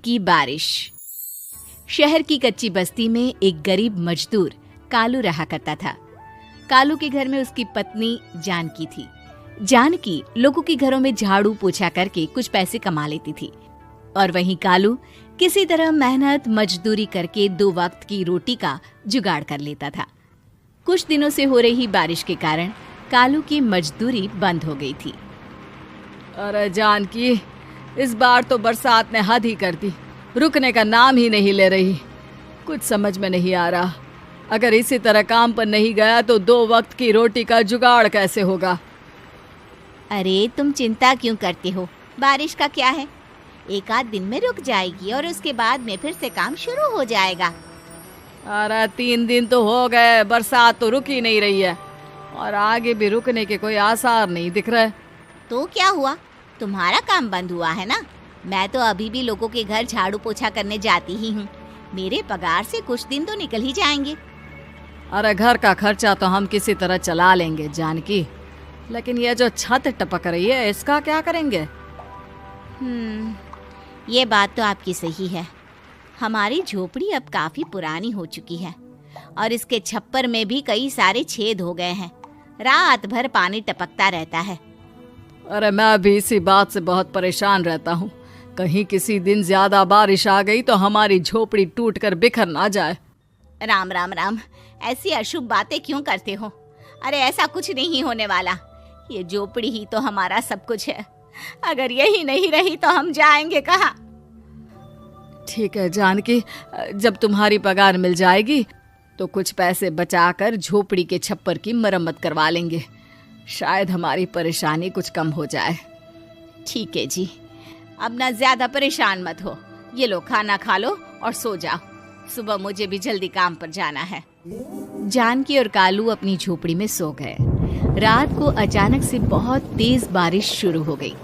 की बारिश। शहर की कच्ची बस्ती में एक गरीब मजदूर कालू रहा करता था। कालू के घर में उसकी पत्नी जानकी थी। जानकी लोगों के घरों में झाड़ू पोछा करके कुछ पैसे कमा लेती थी और वहीं कालू किसी तरह मेहनत मजदूरी करके 2 वक्त की रोटी का जुगाड़ कर लेता था। कुछ दिनों से हो रही बारिश के कारण कालू की मजदूरी बंद हो गई थी। अरे जानकी, इस बार तो बरसात ने हद ही कर दी, रुकने का नाम ही नहीं ले रही। कुछ समझ में नहीं आ रहा, अगर इसी तरह काम पर नहीं गया तो 2 वक्त की रोटी का जुगाड़ कैसे होगा। अरे तुम चिंता क्यों करते हो, बारिश का क्या है, 1 आध दिन में रुक जाएगी और उसके बाद में फिर से काम शुरू हो जाएगा। अरे 3 दिन तो हो गए, बरसात तो रुक ही नहीं रही है और आगे भी रुकने के कोई आसार नहीं दिख रहे। तो क्या हुआ, तुम्हारा काम बंद हुआ है ना? मैं तो अभी भी लोगों के घर झाड़ू पोछा करने जाती ही हूँ। मेरे पगार से कुछ दिन तो निकल ही जाएंगे। अरे घर का खर्चा तो हम किसी तरह चला लेंगे जानकी, लेकिन ये जो छत टपक रही है इसका क्या करेंगे? ये बात तो आपकी सही है। हमारी झोपड़ी अब काफी पुरानी हो चुकी है और इसके छप्पर में भी कई सारे छेद हो गए हैं। रात भर पानी टपकता रहता है। अरे मैं भी इसी बात से बहुत परेशान रहता हूँ। कहीं किसी दिन ज्यादा बारिश आ गई तो हमारी झोपड़ी टूटकर बिखर ना जाए। राम राम राम, ऐसी अशुभ बातें क्यों करते हो? अरे ऐसा कुछ नहीं होने वाला। ये झोपड़ी ही तो हमारा सब कुछ है। अगर यही नहीं रही तो हम जाएंगे कहाँ? ठीक है जानकी, जब तुम्हारी पगार मिल जाएगी तो कुछ पैसे बचाकर झोपड़ी के छप्पर की मरम्मत करवा लेंगे। शायद हमारी परेशानी कुछ कम हो जाए। ठीक है जी, अब ना ज्यादा परेशान मत हो। ये लो, खाना खा लो और सो जाओ। सुबह मुझे भी जल्दी काम पर जाना है। जानकी और कालू अपनी झोपड़ी में सो गए। रात को अचानक से बहुत तेज बारिश शुरू हो गई।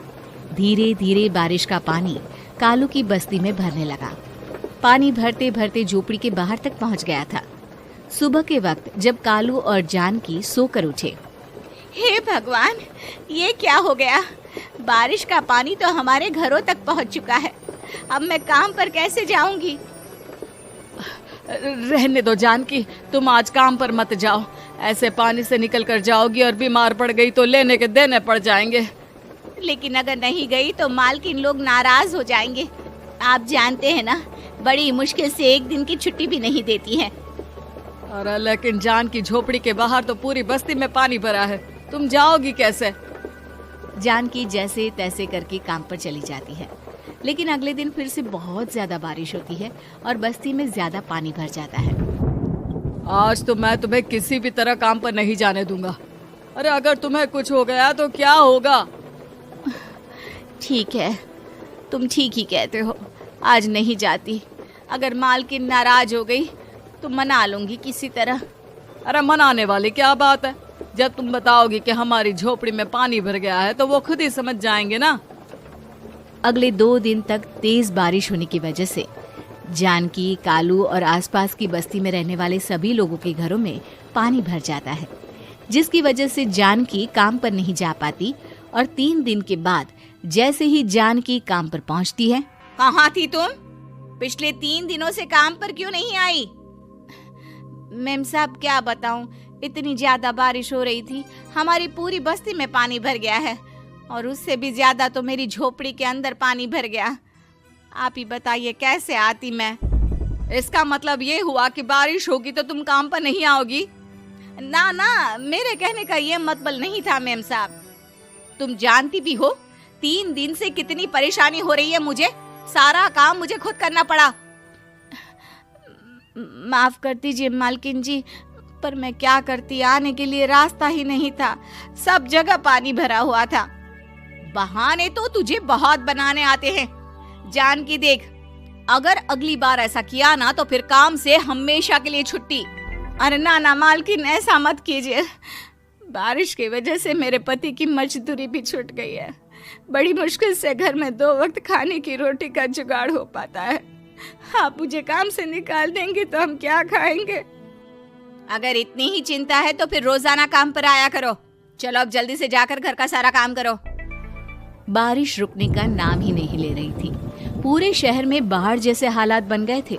धीरे धीरे बारिश का पानी कालू की बस्ती में भरने लगा। पानी भरते भरते झोपड़ी के बाहर तक पहुंच गया था। सुबह के वक्त जब कालू और जानकी सोकर उठे, हे भगवान, ये क्या हो गया? बारिश का पानी तो हमारे घरों तक पहुंच चुका है। अब मैं काम पर कैसे जाऊंगी? रहने दो जानकी, तुम आज काम पर मत जाओ। ऐसे पानी से निकल कर जाओगी और बीमार पड़ गई तो लेने के देने पड़ जाएंगे। लेकिन अगर नहीं गई तो मालकिन लोग नाराज हो जाएंगे। आप जानते हैं ना, बड़ी मुश्किल से 1 दिन की छुट्टी भी नहीं देती है। अरे लेकिन जानकी, झोपड़ी के बाहर तो पूरी बस्ती में पानी भरा है, तुम जाओगी कैसे? जानकी जैसे तैसे करके काम पर चली जाती है, लेकिन अगले दिन फिर से बहुत ज्यादा बारिश होती है और बस्ती में ज्यादा पानी भर जाता है। आज तो मैं तुम्हें किसी भी तरह काम पर नहीं जाने दूंगा। अरे अगर तुम्हें कुछ हो गया तो क्या होगा? ठीक है, तुम ठीक ही कहते हो। आज नहीं जाती। अगर मालकिन नाराज हो गई तो मना लूंगी किसी तरह। अरे मनाने वाली क्या बात है? जब तुम बताओगी कि हमारी झोपड़ी में पानी भर गया है तो वो खुद ही समझ जाएंगे ना। अगले 2 दिन तक तेज बारिश होने की वजह से जानकी, कालू और आसपास की बस्ती में रहने वाले सभी लोगों के घरों में पानी भर जाता है, जिसकी वजह से जानकी काम पर नहीं जा पाती। और 3 दिन के बाद जैसे ही जानकी काम पर पहुंचती है, कहाँ थी तुम? पिछले 3 दिनों से काम पर क्यों नहीं आई? मेम साहब, क्या बताऊं, इतनी ज्यादा बारिश हो रही थी, हमारी पूरी बस्ती में पानी भर गया है और उससे भी ज्यादा तो मेरी झोपड़ी के अंदर पानी भर गया। आप ही बताइए कैसे आती मैं? इसका मतलब ये हुआ कि बारिश होगी तो तुम काम पर नहीं आओगी? ना ना, मेरे कहने का ये मतलब नहीं था मेम साहब। तुम जानती भी हो 3 दिन से कितनी परेशानी हो रही है मुझे। सारा काम मुझे खुद करना पड़ा। माफ कर दीजिए मालकिन जी, पर मैं क्या करती, आने के लिए रास्ता ही नहीं था। सब जगह पानी भरा हुआ था। बहाने तो तुझे बहुत बनाने आते हैं। जानकी देख, अगर अगली बार ऐसा किया ना तो फिर काम से हमेशा के लिए छुट्टी। अरे ना ना मालकिन, ऐसा मत कीजिए। बारिश की वजह से मेरे पति की मजदूरी भी छूट गई है। बड़ी मुश्किल से घर में 2 वक्त खाने की रोटी का जुगाड़ हो पाता है। आप मुझे काम से निकाल देंगे तो हम क्या खाएंगे? अगर इतनी ही चिंता है तो फिर रोजाना काम पर आया करो। चलो अब जल्दी से जाकर घर का सारा काम करो। बारिश रुकने का नाम ही नहीं ले रही थी। पूरे शहर में बाढ़ जैसे हालात बन गए थे,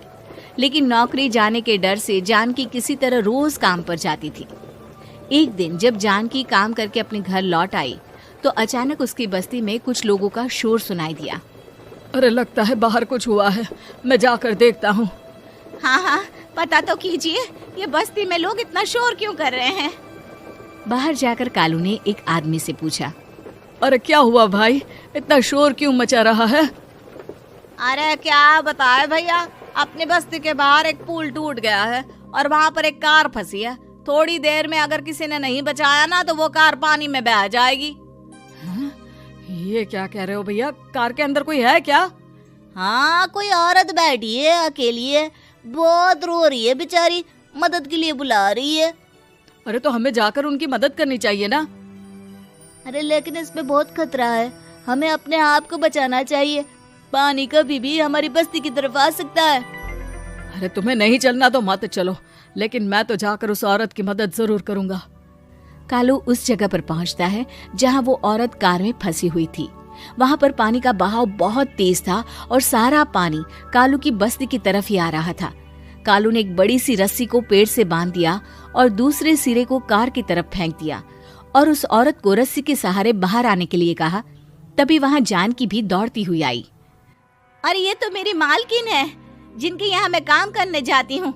लेकिन नौकरी जाने के डर से जानकी किसी तरह रोज काम पर जाती थी। एक दिन जब जानकी काम करके अपने घर लौट आई तो अचानक उसकी बस्ती में कुछ लोगों का शोर सुनाई दिया। अरे लगता है बाहर कुछ हुआ है, मैं जाकर देखता हूँ। हाँ, पता तो कीजिए, ये बस्ती में लोग इतना शोर क्यों कर रहे हैं? बाहर जाकर कालू ने एक आदमी से पूछा। अरे क्या हुआ भाई, इतना शोर क्यों मचा रहा है? अरे क्या बताए भैया, अपनी बस्ती के बाहर एक पुल टूट गया है और वहाँ पर एक कार फंसी है। थोड़ी देर में अगर किसी ने नहीं बचाया ना तो वो कार पानी में बह जाएगी। ये क्या कह रहे हो भैया, कार के अंदर कोई है क्या? हाँ, कोई औरत बैठी है, अकेली है, बहुत रो रही है बेचारी, मदद के लिए बुला रही है। अरे तो हमें जाकर उनकी मदद करनी चाहिए ना। अरे लेकिन इसमें बहुत खतरा है, हमें अपने आप को बचाना चाहिए, पानी कभी भी हमारी बस्ती की तरफ आ सकता है। अरे तुम्हें नहीं चलना तो मत चलो, लेकिन मैं तो जाकर उस औरत की मदद जरूर करूंगा। कालू उस जगह पर पहुंचता है जहां वो औरत कार में फंसी हुई थी। वहां पर पानी का बहाव बहुत तेज था और सारा पानी कालू की बस्ती की तरफ ही आ रहा था। कालू ने एक बड़ी सी रस्सी को पेड़ से बांध दिया और दूसरे सिरे को कार की तरफ फेंक दिया और उस औरत को रस्सी के सहारे बाहर आने के लिए कहा। तभी वहां जानकी भी दौड़ती हुई आई। अरे ये तो मेरी मालकिन है, जिनके यहाँ मैं काम करने जाती हूँ।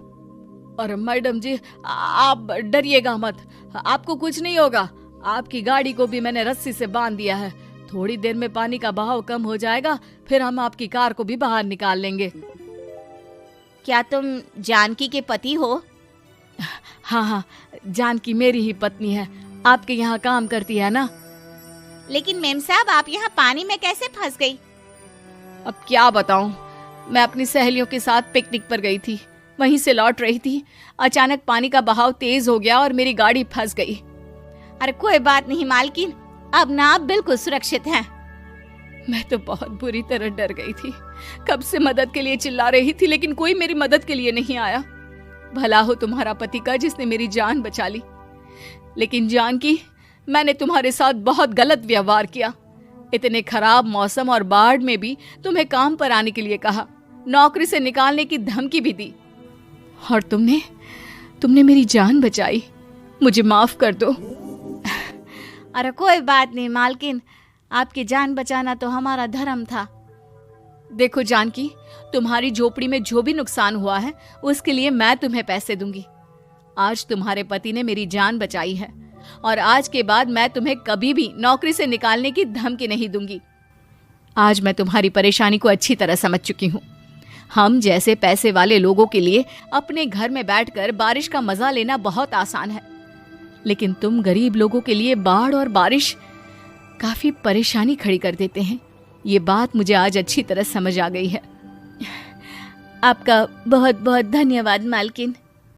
अरे मैडम जी, आप डरिएगा मत, आपको कुछ नहीं होगा। आपकी गाड़ी को भी मैंने रस्सी से बांध दिया है। थोड़ी देर में पानी का बहाव कम हो जाएगा, फिर हम आपकी कार को भी बाहर निकाल लेंगे। क्या तुम जानकी के पति हो? हाँ, जानकी मेरी ही पत्नी है, आपके यहाँ काम करती है ना। लेकिन मेम साहब, आप यहाँ पानी में कैसे फंस गई? अब क्या बताऊं, मैं अपनी सहेलियों के साथ पिकनिक पर गई थी, वहीं से लौट रही थी। अचानक पानी का बहाव तेज हो गया और मेरी गाड़ी फंस गई। अरे कोई बात नहीं मालकिन, अब ना आप बिल्कुल सुरक्षित हैं। मैं तो बहुत बुरी तरह डर गई थी, कब से मदद के लिए चिल्ला रही थी, लेकिन कोई मेरी मदद के लिए नहीं आया। भला हो तुम्हारा पति का जिसने मेरी जान बचा ली। लेकिन जानकी, मैंने तुम्हारे साथ बहुत गलत व्यवहार किया। इतने खराब मौसम और बाढ़ में भी तुम्हें काम पर आने के लिए कहा, नौकरी से निकालने की धमकी भी दी, और तुमने मेरी जान बचाई। मुझे माफ कर दो। अरे कोई बात नहीं मालकिन, आपकी जान बचाना तो हमारा धर्म था। देखो जानकी, तुम्हारी झोपड़ी में जो भी नुकसान हुआ है उसके लिए मैं तुम्हें पैसे दूंगी। आज तुम्हारे पति ने मेरी जान बचाई है और आज के बाद मैं तुम्हें कभी भी नौकरी से निकालने की धमकी नहीं दूंगी। आज मैं तुम्हारी परेशानी को अच्छी तरह समझ चुकी हूँ। हम जैसे पैसे वाले लोगों के लिए अपने घर में बैठकर बारिश का मजा लेना बहुत आसान है, लेकिन तुम गरीब लोगों के लिए बाढ़ और बारिश काफी परेशानी खड़ी कर देते हैं। ये बात मुझे आज अच्छी तरह समझ आ गई है। आपका बहुत बहुत धन्यवाद मालकिन।